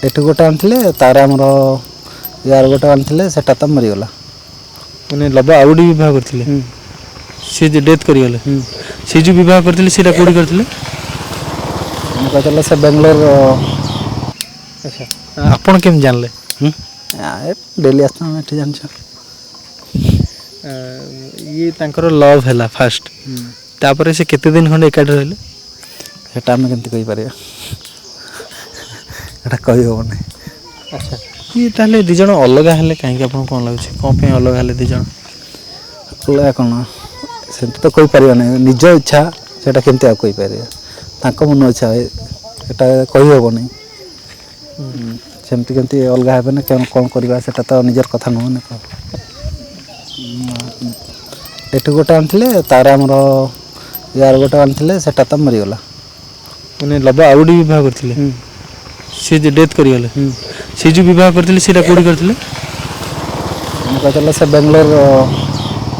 ଏଠୁ ଗୋଟେ ଆଣିଥିଲେ ତାର ଆମର ୟାର ଗୋଟେ ଆଣିଥିଲେ ସେଟା ତ ମରିଗଲା। ମାନେ ଲବ ଆଉ ଗୋଟେ ବିବାହ କରିଥିଲେ ସେ ଯେ ଡେଥ୍ କରିଗଲେ। ସେ ଯେଉଁ ବିବାହ କରିଥିଲେ ସେଇଟା କେଉଁଠି କରିଥିଲେ? ମୁଁ କହିଥିଲି ସେ ବେଙ୍ଗଲୋର। ଆଚ୍ଛା ଆପଣ କେମିତି ଜାଣିଲେ? ଡେଲି ଆସିଛୁ ଆମେ ଏଠି ଜାଣିଛୁ। ଇଏ ତାଙ୍କର ଲଭ୍ ହେଲା ଫାଷ୍ଟ, ତାପରେ ସେ କେତେ ଦିନ ଖଣ୍ଡେ ଏକାଠି ରହିଲେ? ସେଟା ଆମେ କେମିତି କହିପାରିବା, ସେଟା କହିହେବନି। ଆଚ୍ଛା ଇଏ ତାହେଲେ ଦୁଇ ଜଣ ଅଲଗା ହେଲେ କାହିଁକି? ଆପଣଙ୍କୁ କ'ଣ ଲାଗୁଛି କ'ଣ ପାଇଁ ଅଲଗା ହେଲେ ଦୁଇ ଜଣ? ଅଲଗା କ'ଣ ସେମିତି ତ କହିପାରିବାନି, ନିଜ ଇଚ୍ଛା ସେଇଟା କେମିତି ଆଉ କହିପାରିବା। ତାଙ୍କ ମନ ଇଚ୍ଛା ଏଟା କହିହେବନି। ସେମିତି କେମିତି ଅଲଗା ହେବେନି କ'ଣ କରିବା ସେଇଟା ତ ନିଜର କଥା ନୁହେଁନି। ଏଠୁ ଗୋଟେ ଆଣିଥିଲେ ତାର ଆମର ୟାର ଗୋଟେ ଆଣିଥିଲେ ସେଟା ତ ମରିଗଲା। ମାନେ ଲବ ଆଉ ଗୋଟେ ବିବାହ କରିଥିଲେ ସେ ଯେ ଡେଥ୍ କରିଗଲେ। ସେ ଯେଉଁ ବିବାହ କରିଥିଲେ ସେଇଟା କେଉଁଠି କରିଥିଲେ? ମୁଁ କହିଥିଲି ସେ ବେଙ୍ଗଲୋର